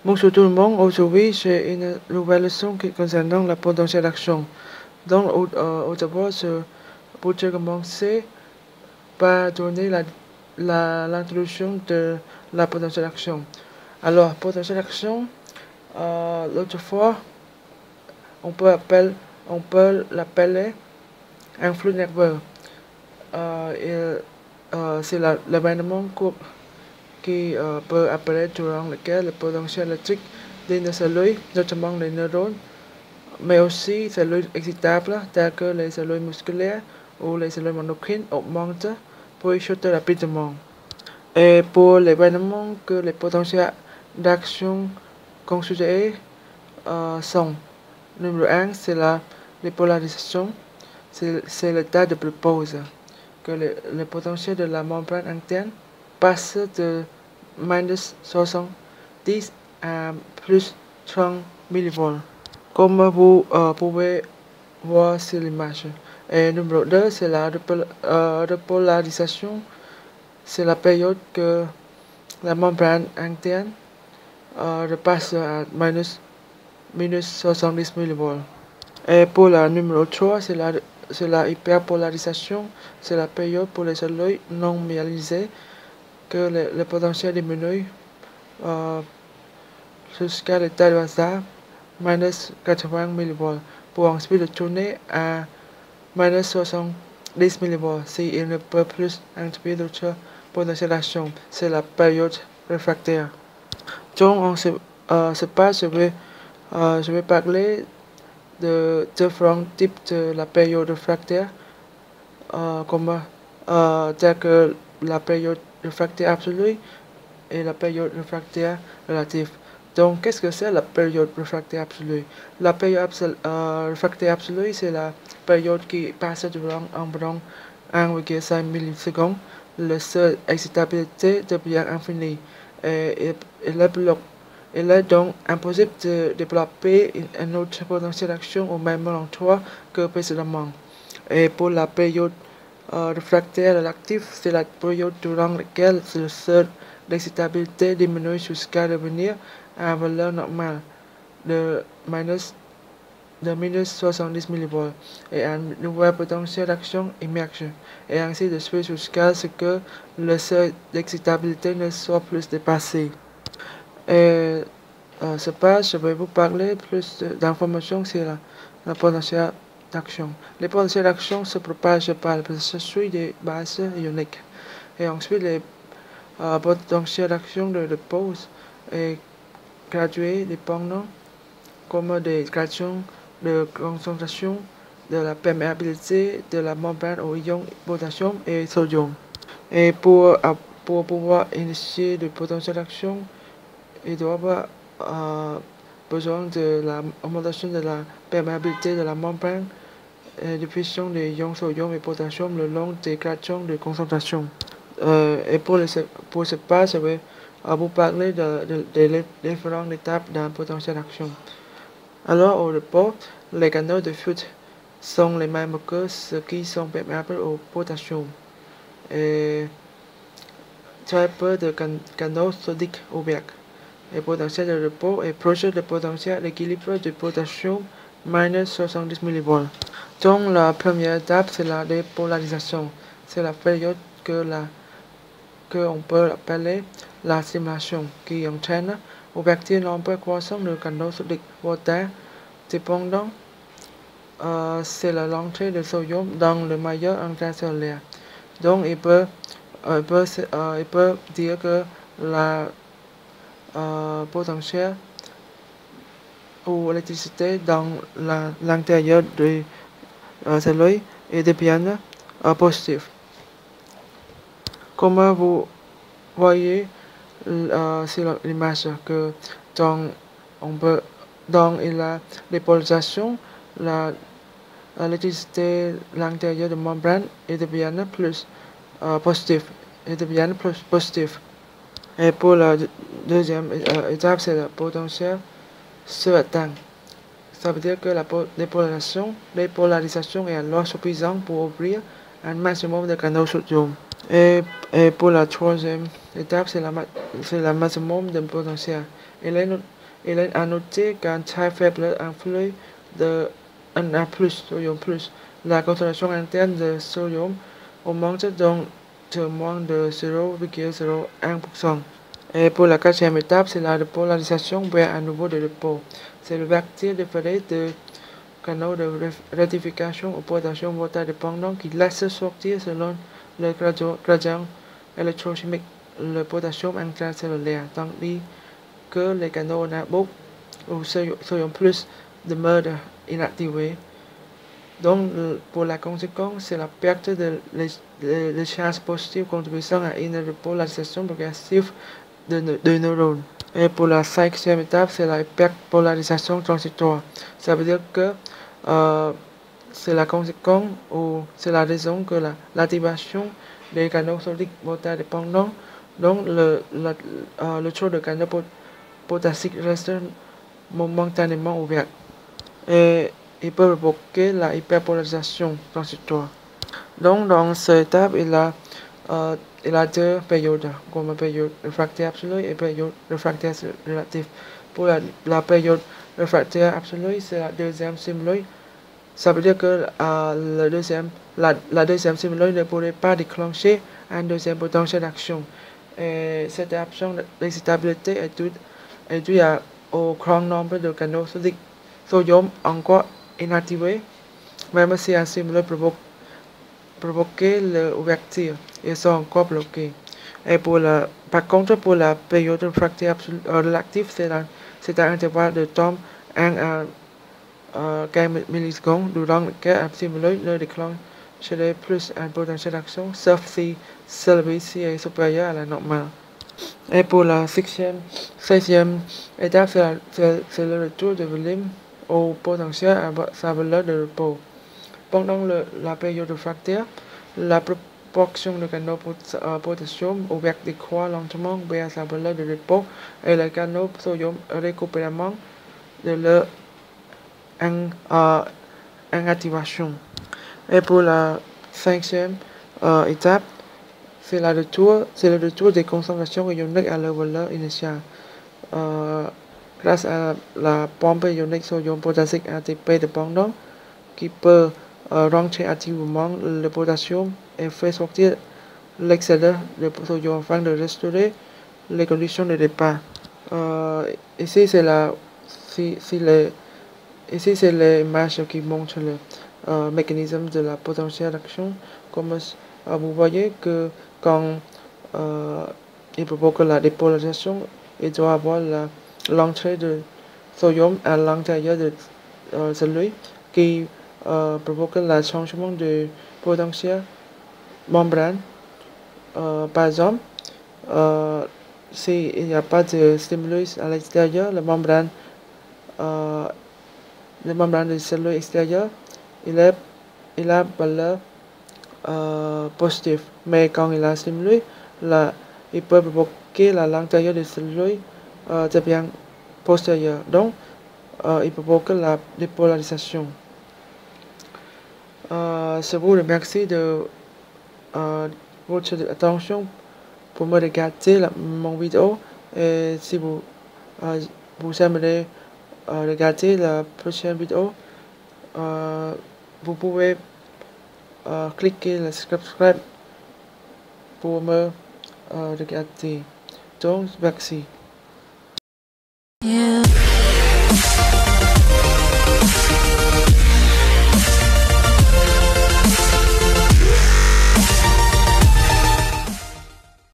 Bonjour tout le monde, aujourd'hui j'ai une nouvelle leçon qui concernant la potentielle d'action. Donc au d'abord, je voudrais commencer par donner l'introduction de la potentielle d'action. Alors, potentielle d'action, l'autre fois, on peut l'appeler un flux nerveux. C'est l'événement court qui peut apparaître durant lequel le potentiel électrique des cellules, notamment les neurones, mais aussi cellules excitables telles que les cellules musculaires ou les cellules endocrines augmentent puis chutent rapidement. Et pour l'événement que les potentiels d'action considérés sont numéro 1, c'est la dépolarisation, c'est l'état de pause, que le potentiel de la membrane interne passe de minus 70 à plus 30 mV. Comme vous pouvez voir sur l'image. Et numéro 2, c'est la repolarisation. C'est la période que la membrane interne repasse à minus 70 mV. Et pour la numéro 3, c'est la hyperpolarisation. C'est la période pour les cellules non myélisées que le potentiel diminue jusqu'à l'état de hasard minus 80 mV pour ensuite retourner à minus 70 mV si il ne peut plus introduire d'autres potentiels d'action. C'est la période réfractaire. Donc on se passe, je vais parler de différents types de la période réfractaire comme telle que la période réfractaire absolue et la période réfractaire relative. Donc, qu'est-ce que c'est la période réfractaire absolue? La période réfractaire absolue, c'est la période qui passe durant environ 1,5 millisecondes. Le seuil d'excitabilité devient infini. Et il est donc impossible de développer un autre potentiel d'action au même endroit que précédemment. Et pour la période réfractaire relative, c'est la période durant laquelle le seuil d'excitabilité diminue jusqu'à revenir à une valeur normale de minus 70 mV et un nouvel potentiel d'action émerge, et ainsi de suite jusqu'à ce que le seuil d'excitabilité ne soit plus dépassé. Et ce page, je vais vous parler plus d'informations sur la potentiel d'action. Les potentiels d'action se propagent par le processus de base ionique. Et ensuite, les potentiels d'action de pause est gradué dépendant comme des gradations de concentration de la perméabilité de la membrane aux ions potassium et sodium. Et pour pouvoir initier le potentiel d'action, il doit avoir besoin de l'augmentation de la perméabilité de la membrane et diffusion des ions sodium et potassium le long des gradations de concentration. Et pour ce pas, je vais vous parler des différentes étapes d'un potentiel d'action. Alors, au départ, les canaux de fuite sont les mêmes que ceux qui sont perméables au potassium. Et très peu de canaux sodiques ouverts. Le potentiel de repos est proche du potentiel d'équilibre du potassium minus 70 mV. Donc, la première étape, c'est la dépolarisation. C'est la période que on peut appeler la stimulation, qui entraîne ouverture nombre croissant de canaux sodiques voltaires. Cependant, c'est l'entrée de sodium dans le maillot intracellulaire. Donc, il peut dire que la potentiel ou l'électricité dans l'intérieur de cellules est devient positif. Comme vous voyez sur l'image que dans la dépolarisation, l'électricité à l'intérieur de la membrane est devient plus positif. Et pour la deuxième étape, c'est la potentiel suratteint. Ça veut dire que la dépolarisation est alors suffisante pour ouvrir un maximum de canaux sodium. Et pour la troisième étape, c'est la maximum de potentiel. Il est Il est à noter qu'un très faible influx de Na+, sodium plus, la concentration interne de sodium augmente donc de moins de 0,01%. Et pour la quatrième étape, c'est la repolarisation vers un nouveau de repos. C'est le vecteur différé de canaux de rectification au potassium voltage dépendant qui laisse sortir selon le gradient électrochimique le potassium intracellulaire, tandis que les canaux Na- ou sodium plus demeurent inactivés. Donc, pour la conséquence, c'est la perte de charge positive contribuant à une repolarisation progressive de neurones. Et pour la cinquième étape, c'est la hyperpolarisation transitoire. Ça veut dire que c'est la conséquence ou c'est la raison que l'activation des canaux sodiques voltage dépendants, donc le taux de canaux potassique reste momentanément ouvert. Et il peut provoquer la hyperpolarisation transitoire. Donc, dans cette étape, il a deux périodes, comme la période réfractaire absolue et période réfractaire relative. Pour la période réfractaire absolue, c'est la deuxième stimulus. Ça veut dire que la deuxième stimulus ne pourrait pas déclencher un deuxième potentiel d'action. Et cette absence d'excitabilité est due au grand nombre de canaux sodium encore inactivés, même si un stimulus provoquer l'ouverture, ils sont encore bloqués. Et par contre, pour la période réfractaire relative, c'est un intervalle de temps 1 à 15 millisecondes durant lequel un stimulus ne déclencherait plus un potentiel d'action, sauf si celui-ci est supérieur à la normale. Et pour la 16e étape, c'est le retour de volume au potentiel à sa valeur de repos. Pendant la période réfractaire, la proportion de canaux potassium ouverts décroît lentement vers sa valeur de repos et les canaux sodium récupèrent de leur inactivation. Et pour la cinquième étape, c'est le retour des concentrations ioniques à leur valeur initiale. Grâce à la pompe ionique sodium-potassique ATP dépendant qui peut rentrer activement le potassium et fait sortir l'excédent de sodium afin de restaurer les conditions de départ. Ici, c'est l'image qui montre le mécanisme de la potentielle d'action. Comme vous voyez que quand il provoque la dépolarisation, il doit avoir l'entrée de sodium à l'intérieur de celui qui provoque le changement de potentiel membrane. Par exemple, s'il n'y a pas de stimulus à l'extérieur, la membrane de cellule extérieure, il a valeur positive. Mais quand il a stimulé, il peut provoquer l'intérieur de cellules devient postérieur. Donc, il provoque la dépolarisation. Je vous remercie de votre attention pour me regarder mon vidéo. Et si vous aimeriez regarder la prochaine vidéo, vous pouvez cliquer le subscribe pour me regarder. Donc, merci.